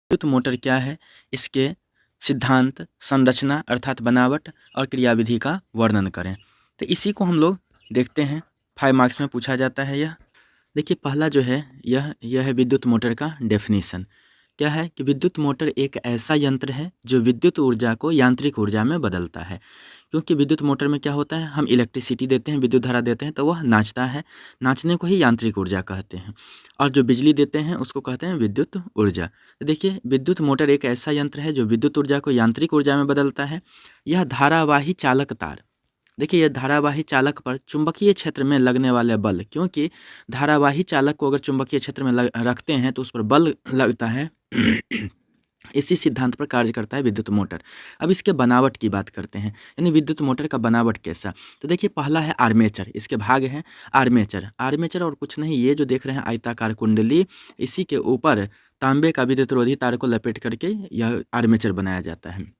विद्युत मोटर क्या है, इसके सिद्धांत, संरचना अर्थात बनावट और क्रियाविधि का वर्णन करें। तो इसी को हम लोग देखते हैं, 5 मार्क्स में पूछा जाता है यह। देखिए पहला जो है यह है विद्युत मोटर का डेफिनेशन। क्या है कि विद्युत मोटर एक ऐसा यंत्र है जो विद्युत ऊर्जा को यांत्रिक ऊर्जा में बदलता है। क्योंकि विद्युत मोटर में क्या होता है, हम इलेक्ट्रिसिटी देते हैं, विद्युत धारा देते हैं तो वह नाचता है, नाचने को ही यांत्रिक ऊर्जा कहते हैं। और जो बिजली देते हैं उसको कहते हैं विद्युत ऊर्जा। तो देखिए विद्युत मोटर एक ऐसा यंत्र है जो विद्युत ऊर्जा को यांत्रिक ऊर्जा में बदलता है। यह धारावाही चालक तार, देखिए यह धारावाही चालक पर चुंबकीय क्षेत्र में लगने वाले बल, क्योंकि धारावाही चालक को अगर चुंबकीय क्षेत्र में रखते हैं तो उस पर बल लगता है इसी सिद्धांत पर कार्य करता है विद्युत मोटर। अब इसके बनावट की बात करते हैं, यानी विद्युत मोटर का बनावट कैसा। तो देखिए पहला है आर्मेचर, इसके भाग हैं आर्मेचर। आर्मेचर और कुछ नहीं, ये जो देख रहे हैं आयताकार कुंडली, इसी के ऊपर तांबे का विद्युत रोधी तार को लपेट करके यह आर्मेचर बनाया जाता है।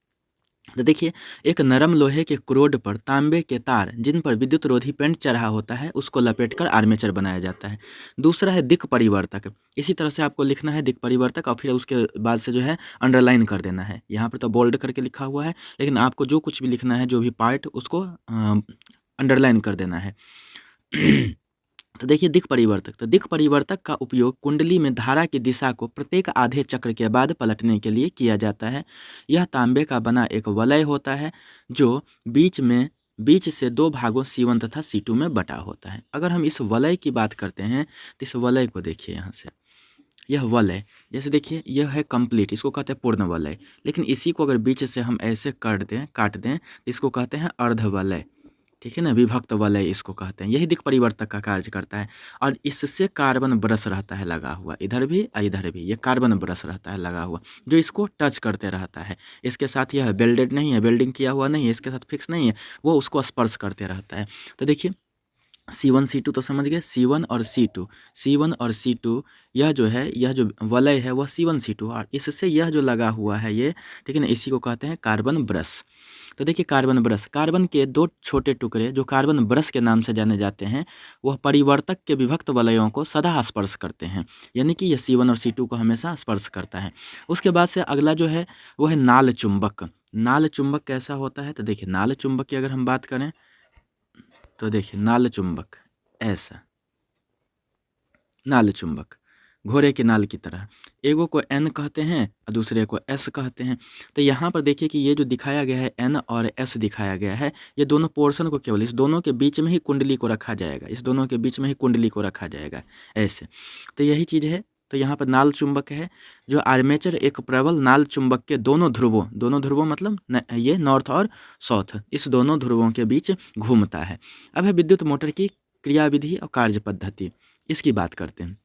तो देखिए एक नरम लोहे के क्रोड पर तांबे के तार जिन पर विद्युत रोधी पेंट चढ़ा होता है उसको लपेटकर आर्मेचर बनाया जाता है। दूसरा है दिक् परिवर्तक, इसी तरह से आपको लिखना है दिक् परिवर्तक और फिर उसके बाद से जो है अंडरलाइन कर देना है। यहाँ पर तो बोल्ड करके लिखा हुआ है, लेकिन आपको जो कुछ भी लिखना है, जो भी पार्ट, उसको अंडरलाइन कर देना है। तो देखिए दिक् परिवर्तक, तो दिक् परिवर्तक का उपयोग कुंडली में धारा की दिशा को प्रत्येक आधे चक्र के बाद पलटने के लिए किया जाता है। यह तांबे का बना एक वलय होता है जो बीच से 2 भागों C1 तथा C2 में बटा होता है। अगर हम इस वलय की बात करते हैं तो इस वलय को देखिए, यहाँ से यह वलय, जैसे देखिए यह है कंप्लीट, इसको कहते हैं पूर्ण वलय। लेकिन इसी को अगर बीच से हम ऐसे काट दें तो इसको कहते हैं अर्ध वलय, ठीक है ना, विभक्त वलय इसको कहते हैं। यही दिक् परिवर्तक का कार्य करता है। और इससे कार्बन ब्रश रहता है लगा हुआ, इधर भी और इधर भी, ये कार्बन ब्रश रहता है लगा हुआ जो इसको टच करते रहता है। इसके साथ यह बेल्डेड नहीं है, बेल्डिंग किया हुआ नहीं है, इसके साथ फिक्स नहीं है, वो उसको स्पर्श करते रहता है। तो देखिए C1 C2 तो समझ गए, C1 और C2, यह जो वलय है वह C1 C2, और इससे यह जो लगा हुआ है ये, ठीक है ना, इसी को कहते हैं कार्बन ब्रश। तो देखिए कार्बन ब्रश, कार्बन के 2 छोटे टुकड़े जो कार्बन ब्रश के नाम से जाने जाते हैं, वह परिवर्तक के विभक्त वलयों को सदा स्पर्श करते हैं, यानी कि यह C1 और C2 को हमेशा स्पर्श करता है। उसके बाद से अगला जो है वो है नाल चुंबक। नाल चुंबक कैसा होता है, तो देखिए नाल चुंबक की अगर हम बात करें तो देखिए नाल चुंबक ऐसा, नाल चुंबक घोड़े के नाल की तरह, एगो को N कहते हैं और दूसरे को S कहते हैं। तो यहाँ पर देखिए कि ये जो दिखाया गया है N और S दिखाया गया है, ये दोनों पोर्शन को केवल इस दोनों के बीच में ही कुंडली को रखा जाएगा, इस दोनों के बीच में ही कुंडली को रखा जाएगा ऐसे। तो यही चीज़ है। तो यहाँ पर नाल चुंबक है जो आर्मेचर एक प्रबल नाल चुंबक के दोनों ध्रुवों मतलब ये नॉर्थ और साउथ, इस दोनों ध्रुवों के बीच घूमता है। अब है विद्युत मोटर की क्रियाविधि और कार्य पद्धति, इसकी बात करते हैं।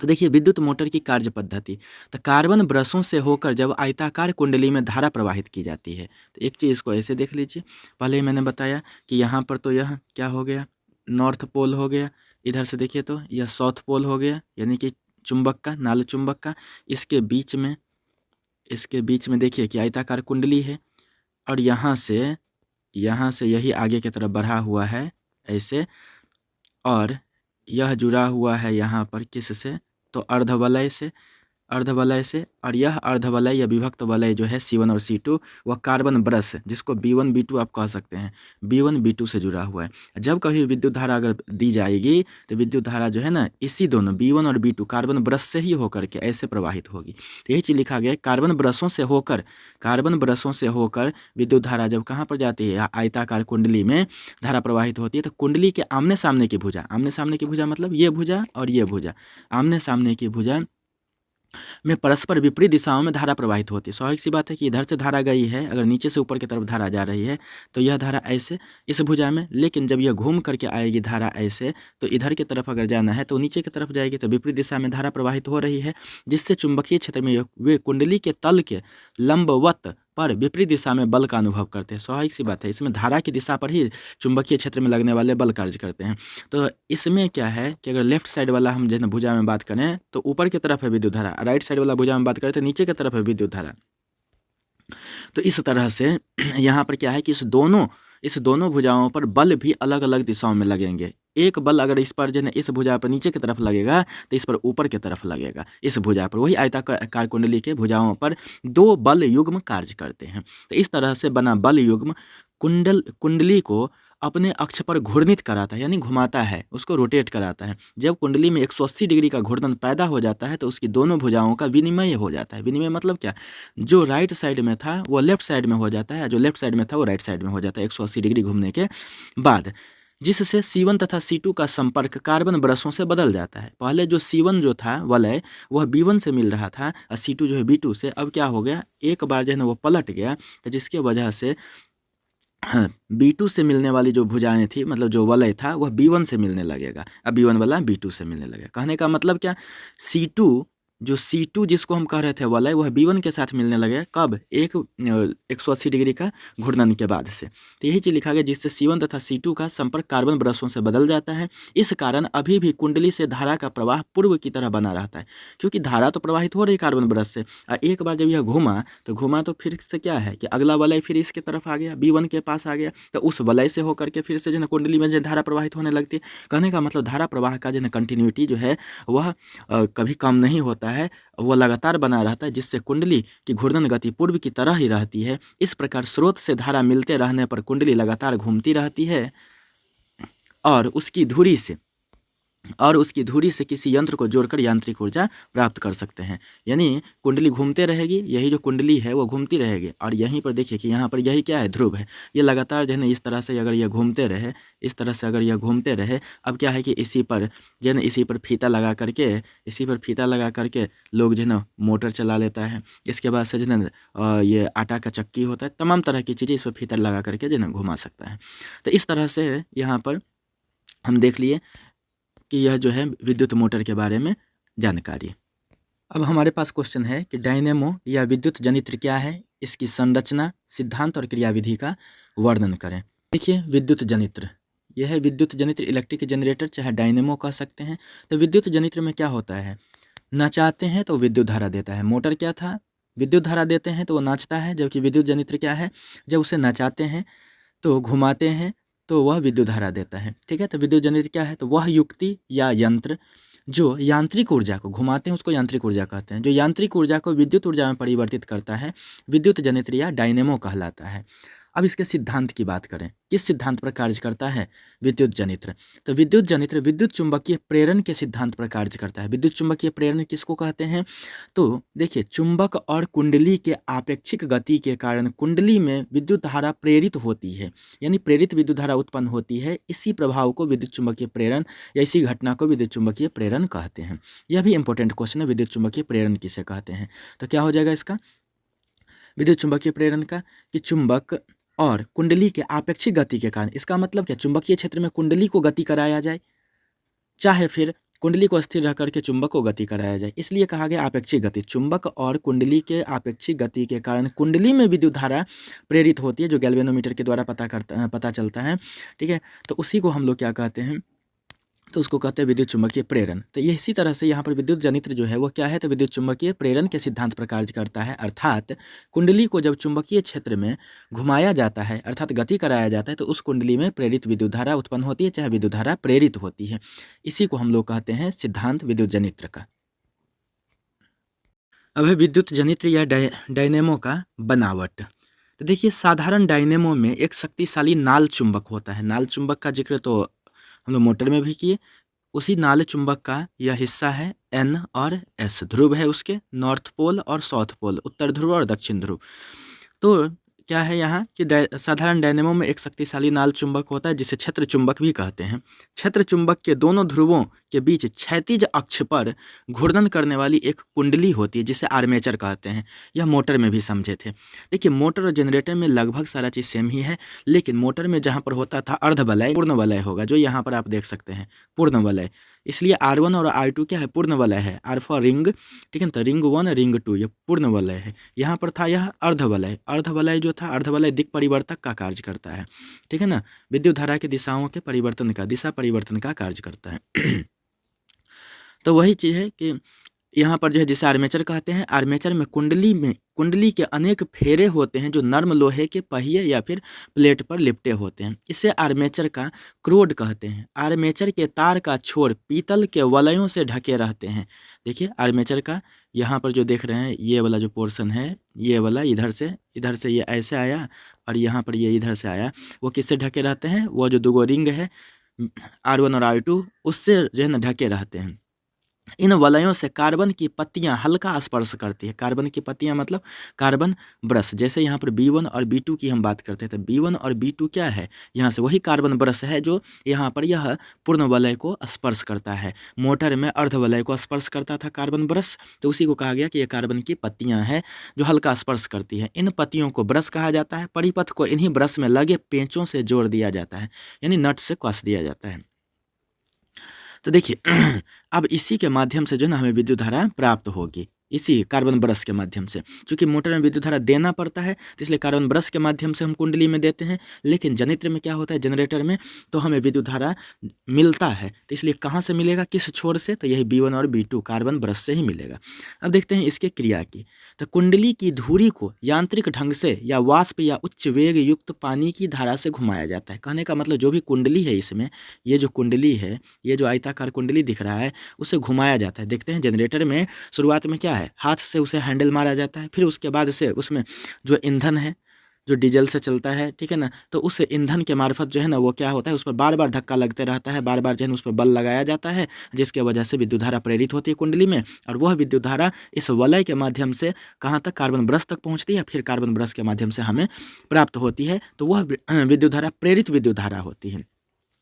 तो देखिए विद्युत मोटर की कार्य पद्धति, तो कार्बन ब्रशों से होकर जब आयताकार कुंडली में धारा प्रवाहित की जाती है, तो एक चीज़ इसको ऐसे देख लीजिए। पहले ही मैंने बताया कि यहाँ पर तो यह क्या हो गया, नॉर्थ पोल हो गया, इधर से देखिए तो यह साउथ पोल हो गया, यानी कि चुंबक का, नाल चुंबक का। इसके बीच में देखिए कि आयताकार कुंडली है, और यहाँ से यही आगे की तरफ बढ़ा हुआ है ऐसे, और यह जुड़ा हुआ है यहाँ पर किससे, तो अर्धवलय से, और यह अर्धवलय या विभक्त वलय जो है C1 और C2, वह कार्बन ब्रश जिसको B1 B2 आप कह सकते हैं, B1 B2 से जुड़ा हुआ है। जब कभी विद्युत धारा अगर दी जाएगी तो विद्युत धारा जो है ना, इसी दोनों B1 और B2 कार्बन ब्रश से ही होकर के ऐसे प्रवाहित होगी। तो यही चीज़ लिखा गया है, कार्बन ब्रशों से होकर विद्युत धारा जब कहाँ पर जाती है, आयताकार कुंडली में धारा प्रवाहित होती है। तो कुंडली के आमने सामने की भुजा मतलब ये भुजा और ये भुजा, आमने सामने की भुजा में परस्पर विपरीत दिशाओं में धारा प्रवाहित होती है। स्वाभाविक सी बात है कि इधर से धारा गई है, अगर नीचे से ऊपर की तरफ धारा जा रही है तो यह धारा ऐसे इस भुजा में, लेकिन जब यह घूम करके आएगी धारा ऐसे, तो इधर की तरफ अगर जाना है तो नीचे की तरफ जाएगी, तो विपरीत दिशा में धारा प्रवाहित हो रही है, जिससे चुंबकीय क्षेत्र में वे कुंडली के तल के लंबवत पर विपरीत दिशा में बल का अनुभव करते हैं। स्वाभाविक सी बात है, इसमें धारा की दिशा पर ही चुंबकीय क्षेत्र में लगने वाले बल कार्य करते हैं। तो इसमें क्या है कि अगर लेफ्ट साइड वाला हम जैसे भुजा में बात करें तो ऊपर की तरफ है विद्युत धारा, राइट साइड वाला भुजा में बात करें तो नीचे की तरफ है विद्युत धारा। तो इस तरह से यहाँ पर क्या है कि इस दोनों इस दोनों भुजाओं पर बल भी अलग अलग दिशाओं में लगेंगे। एक बल अगर इस पर जो है इस भुजा पर नीचे की तरफ लगेगा तो इस पर ऊपर की तरफ लगेगा, इस भुजा पर। वही आयताकार कुंडली के भुजाओं पर 2 बल युग्म कार्य करते हैं। तो इस तरह से बना बल युग्म कुंडली को अपने अक्ष पर घूर्णित कराता है, यानी घुमाता है, उसको रोटेट कराता है। जब कुंडली में 180 डिग्री का घूर्णन पैदा हो जाता है तो उसकी दोनों भुजाओं का विनिमय हो जाता है। विनिमय मतलब क्या? जो राइट साइड में था वो लेफ्ट साइड में हो जाता है, जो लेफ्ट साइड में था वो राइट साइड में हो जाता है 180 डिग्री घूमने के बाद, जिससे C1 तथा C2 का संपर्क कार्बन ब्रशों से बदल जाता है। पहले जो C1 जो था वलय वह B1 से मिल रहा था और C2 जो है B2 से। अब क्या हो गया, एक बार जो है ना वो पलट गया, तो जिसकी वजह से B2 से मिलने वाली जो भुजाएं थी, मतलब जो वलय था वह B1 से मिलने लगेगा, अब B1 वाला B2 से मिलने लगेगा। कहने का मतलब क्या, C2 जिसको हम कह रहे थे वलय, वह B1 के साथ मिलने लगेगा। कब? 180 डिग्री का घूर्णन के बाद से। तो यही चीज़ लिखा गया, जिससे C1 तथा C2 का संपर्क कार्बन ब्रशों से बदल जाता है। इस कारण अभी भी कुंडली से धारा का प्रवाह पूर्व की तरह बना रहता है, क्योंकि धारा तो प्रवाहित हो रही कार्बन ब्रश से। और एक बार जब यह घूमा तो फिर से क्या है कि अगला वलय फिर इसके तरफ आ गया, B1 के पास आ गया, तो उस वलय से होकर के फिर से जो है कुंडली में जो धारा प्रवाहित होने लगती है। कहने का मतलब धारा प्रवाह का जो है कंटिन्यूटी जो है वह कभी कम नहीं होता है, वो लगातार बना रहता है, जिससे कुंडली की घूर्णन गति पूर्व की तरह ही रहती है। इस प्रकार स्रोत से धारा मिलते रहने पर कुंडली लगातार घूमती रहती है और उसकी धुरी से किसी यंत्र को जोड़कर यांत्रिक ऊर्जा प्राप्त कर सकते हैं। यानी कुंडली घूमते रहेगी, यही जो कुंडली है वो घूमती रहेगी, और यहीं पर देखिए कि यहाँ पर यही क्या है, ध्रुव है। ये लगातार जो है ना इस तरह से अगर ये घूमते रहे, इस तरह से अगर यह घूमते रहे, अब क्या है कि इसी पर जो है ना इसी पर फीता लगा करके लोग जो है ना मोटर चला लेता है। इसके बाद से जो है ना ये आटा का चक्की होता है, तमाम तरह की चीज़ें इस पर फीता लगा करके जो है ना घुमा सकता है। तो इस तरह से यहाँ पर हम देख लिए कि यह जो है विद्युत मोटर के बारे में जानकारी। अब हमारे पास क्वेश्चन है कि डायनेमो या विद्युत जनित्र क्या है, इसकी संरचना, सिद्धांत और क्रियाविधि का वर्णन करें। देखिए, विद्युत जनित्र, यह है विद्युत जनित्र, इलेक्ट्रिक जनरेटर चाहे डायनेमो कह सकते हैं। तो विद्युत जनित्र में क्या होता है, नचाते हैं तो विद्युत धारा देता है। मोटर क्या था, विद्युत धारा देते हैं तो वो नाचता है, जबकि विद्युत जनित्र क्या है, जब उसे नचाते हैं तो घुमाते हैं तो वह विद्युत धारा देता है। ठीक है, तो विद्युत जनित्र क्या है, तो वह युक्ति या यंत्र जो यांत्रिक ऊर्जा को घुमाते हैं उसको यांत्रिक ऊर्जा कहते हैं, जो यांत्रिक ऊर्जा को विद्युत ऊर्जा में परिवर्तित करता है, विद्युत जनित्र या डायनेमो कहलाता है। अब इसके सिद्धांत की बात करें, किस सिद्धांत पर कार्य करता है विद्युत जनित्र, तो विद्युत जनित्र विद्युत चुंबकीय प्रेरण के सिद्धांत पर कार्य करता है। विद्युत चुंबकीय प्रेरण किसको कहते हैं, तो देखिए, चुंबक और कुंडली के आपेक्षिक गति के कारण कुंडली में विद्युत धारा प्रेरित होती है, यानी प्रेरित विद्युत धारा उत्पन्न होती है। इसी प्रभाव को विद्युत चुंबकीय प्रेरण या इसी घटना को विद्युत चुंबकीय प्रेरण कहते हैं। यह भी इंपॉर्टेंट क्वेश्चन है, विद्युत चुंबकीय प्रेरण किसे कहते हैं। तो क्या हो जाएगा इसका विद्युत चुंबकीय प्रेरण का, कि चुंबक और कुंडली के आपेक्षिक गति के कारण, इसका मतलब क्या, चुंबकीय क्षेत्र में कुंडली को गति कराया जाए, चाहे फिर कुंडली को स्थिर रख करके चुंबक को गति कराया जाए, इसलिए कहा गया आपेक्षिक गति। चुंबक और कुंडली के आपेक्षिक गति के कारण कुंडली में विद्युत धारा प्रेरित होती है, जो गैल्वेनोमीटर के द्वारा पता चलता है। ठीक है, तो उसी को हम लोग क्या कहते हैं, तो उसको कहते हैं विद्युत चुंबकीय प्रेरण। तो ये इसी तरह से यहाँ पर विद्युत जनित्र जो है वो क्या है, तो विद्युत चुंबकीय प्रेरण के सिद्धांत पर कार्य करता है। अर्थात कुंडली को जब चुंबकीय क्षेत्र में घुमाया जाता है, अर्थात गति कराया जाता है, तो उस कुंडली में प्रेरित विद्युत धारा उत्पन्न होती है, चाहे विद्युत धारा प्रेरित होती है। इसी को हम लोग कहते हैं सिद्धांत विद्युत जनित्र का। अब है विद्युत जनित्र या डायनेमो का बनावट। तो देखिए, साधारण डायनेमो में एक शक्तिशाली नाल चुंबक होता है। नाल चुंबक का जिक्र तो हम लोग मोटर में भी किए। उसी नाल चुंबक का यह हिस्सा है N और S, ध्रुव है उसके, नॉर्थ पोल और साउथ पोल, उत्तर ध्रुव और दक्षिण ध्रुव। तो क्या है यहाँ कि साधारण डायनेमो में एक शक्तिशाली नाल चुंबक होता है, जिसे क्षेत्र चुंबक भी कहते हैं। क्षेत्र चुंबक के दोनों ध्रुवों के बीच क्षैतिज अक्ष पर घूर्णन करने वाली एक कुंडली होती है, जिसे आर्मेचर कहते हैं। यह मोटर में भी समझे थे। देखिए, मोटर और जनरेटर में लगभग सारा चीज़ सेम ही है, लेकिन मोटर में जहाँ पर होता था अर्धवलय, पूर्ण वलय होगा, जो यहाँ पर आप देख सकते हैं पूर्ण वलय। इसलिए R1 और R2 क्या है, पूर्ण वलय है। R फॉर रिंग, ठीक है, तो रिंग 1 रिंग 2 ये पूर्ण वलय है। यहाँ पर था यह अर्धवलय। अर्धवलय जो था, अर्धवलय दिक् परिवर्तक का कार्य करता है। ठीक है ना, विद्युत धारा की दिशाओं के परिवर्तन का, दिशा परिवर्तन का कार्य करता है। तो वही चीज़ है कि यहाँ पर जो है जिसे आर्मेचर कहते हैं। आर्मेचर में कुंडली के अनेक फेरे होते हैं जो नर्म लोहे के पहिए या फिर प्लेट पर लिपटे होते हैं। इसे आर्मेचर का क्रोड कहते हैं। आर्मेचर के तार का छोर पीतल के वलयों से ढके रहते हैं। देखिए आर्मेचर का यहाँ पर जो देख रहे हैं ये वाला जो पोर्शन है, ये वाला इधर से ये ऐसे आया और यहाँ पर ये इधर से आया, वो किससे ढके रहते हैं? वो जो दो रिंग है R1 और R2 उससे जो है ना ढके रहते हैं। इन वलयों से कार्बन की पत्तियां हल्का स्पर्श करती है। कार्बन की पत्तियां मतलब कार्बन ब्रश। जैसे यहाँ पर B1 और B2 की हम बात करते थे, B1 और B2 क्या है? यहाँ से वही कार्बन ब्रश है जो यहाँ पर यह पूर्ण वलय को स्पर्श करता है। मोटर में अर्ध वलय को स्पर्श करता था कार्बन ब्रश, तो उसी को कहा गया कि ये कार्बन की पत्तियां हैं जो हल्का स्पर्श करती है। इन पत्तियों को ब्रश कहा जाता है। परिपथ को इन्हीं ब्रश में लगे पेंचों से जोड़ दिया जाता है, यानी नट से कस दिया जाता है। तो देखिए अब इसी के माध्यम से जो है ना हमें विद्युत धारा प्राप्त होगी, इसी कार्बन ब्रश के माध्यम से। चूंकि मोटर में विद्युत धारा देना पड़ता है तो इसलिए कार्बन ब्रश के माध्यम से हम कुंडली में देते हैं, लेकिन जनित्र में क्या होता है, जनरेटर में, तो हमें विद्युत धारा मिलता है। तो इसलिए कहाँ से मिलेगा, किस छोर से? तो यही B1 और B2 कार्बन ब्रश से ही मिलेगा। अब देखते हैं इसके क्रिया की। तो कुंडली की धुरी को यांत्रिक ढंग से या वाष्प या उच्च वेग युक्त पानी की धारा से घुमाया जाता है। कहने का मतलब जो भी कुंडली है इसमें, ये जो कुंडली है, ये जो आयताकार कुंडली दिख रहा है, उसे घुमाया जाता है। देखते हैं जनरेटर में शुरुआत में क्या है, हाथ से उसे हैंडल मारा जाता है, फिर उसके बाद से उसमें जो ईंधन है जो डीजल से चलता है, ठीक है ना, तो उस ईंधन के मार्फत जो है ना वो क्या होता है, उस पर बार बार धक्का लगते रहता है, बार बार जो है ना उस पर बल लगाया जाता है, जिसके वजह से विद्युत धारा प्रेरित होती है कुंडली में। और वह विद्युत धारा इस वलय के माध्यम से कहाँ तक, कार्बन ब्रश तक पहुँचती है, फिर कार्बन ब्रश के माध्यम से हमें प्राप्त होती है। तो वह विद्युत धारा प्रेरित विद्युत धारा होती है।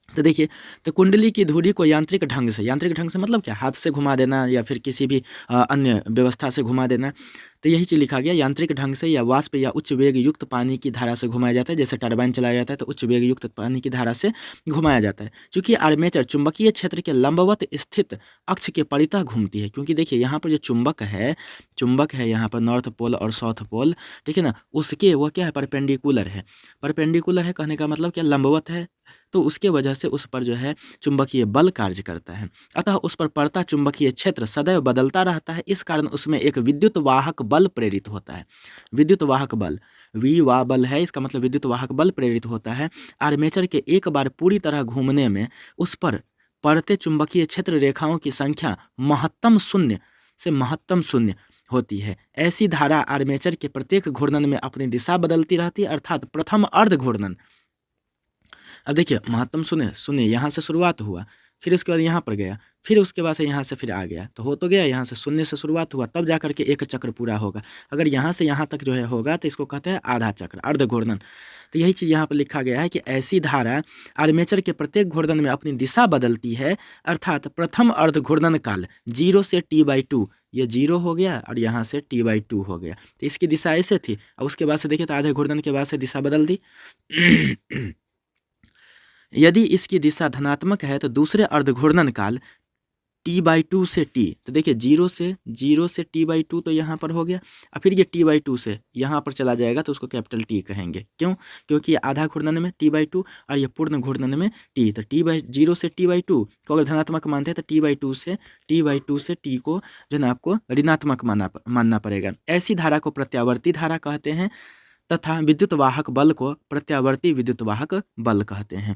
तो देखिए, तो कुंडली की धुरी को यांत्रिक ढंग से मतलब क्या, हाथ से घुमा देना या फिर किसी भी अन्य व्यवस्था से घुमा देना। तो यही चीज़ लिखा गया, यांत्रिक ढंग से या वाष्प या उच्च वेग युक्त पानी की धारा से घुमाया जाता है। जैसे टरबाइन चलाया जाता है तो उच्च वेग युक्त पानी की धारा से घुमाया जाता है। चूंकि आर्मेचर चुंबकीय क्षेत्र के लंबवत स्थित अक्ष के परितः घूमती है, क्योंकि देखिए यहाँ पर जो चुंबक है यहाँ पर नॉर्थ पोल और साउथ पोल, ठीक है ना, उसके वो क्या है, परपेंडिकुलर है। परपेंडिकुलर है कहने का मतलब क्या, लंबवत है, तो उसके वजह से उस पर जो है चुंबकीय बल कार्य करता है। अतः उस पर पड़ता चुंबकीय क्षेत्र सदैव बदलता रहता है। इस कारण उसमें एक विद्युत वाहक बल प्रेरित होता है। विद्युत वाहक बल, वी वा बल है, इसका मतलब विद्युत वाहक बल प्रेरित होता है। आर्मेचर के एक बार पूरी तरह घूमने में उस पर पड़ते चुंबकीय क्षेत्र रेखाओं की संख्या महत्तम शून्य होती है। ऐसी धारा आर्मेचर के प्रत्येक घूर्णन में अपनी दिशा बदलती रहती है, अर्थात प्रथम अर्ध घूर्णन। अब देखिए महत्तम शून्य यहाँ से शुरुआत हुआ, फिर उसके बाद यहाँ पर गया, फिर उसके बाद से यहाँ से फिर आ गया, तो हो तो गया, यहाँ से शून्य से शुरुआत हुआ, तब जा करके एक चक्र पूरा होगा। अगर यहाँ से यहाँ तक जो है होगा तो इसको कहते हैं आधा चक्र, अर्ध घूर्णन। तो यही चीज़ यहाँ पर लिखा गया है कि ऐसी धारा आर्मेचर के प्रत्येक घूर्णन में अपनी दिशा बदलती है, अर्थात प्रथम अर्ध घूर्णन काल 0 से T/2, ये 0 हो गया और यहाँ से T/2 हो गया, तो इसकी दिशा ऐसे थी। अब उसके बाद से देखिए तो आधे घूर्णन के बाद से दिशा बदल दी। यदि इसकी दिशा धनात्मक है तो दूसरे अर्ध घूर्णन काल T/2 से T, तो देखिए 0 से T/2 तो यहाँ पर हो गया, और फिर ये T/2 से यहाँ पर चला जाएगा तो उसको कैपिटल T कहेंगे। क्यों? क्योंकि ये आधा घूर्णन में T/2 और ये पूर्ण घूर्णन में T, तो T/0 से T/2 को अगर धनात्मक मानते हैं तो T/2 से T को जो है ना आपको ऋणात्मक मानना पड़ेगा। ऐसी धारा को प्रत्यावर्ती धारा कहते हैं तथा विद्युत वाहक बल को प्रत्यावर्ती विद्युत वाहक बल कहते हैं।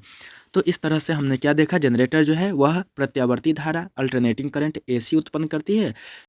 तो इस तरह से हमने क्या देखा, जनरेटर जो है वह प्रत्यावर्ती धारा अल्टरनेटिंग करंट AC उत्पन्न करती है,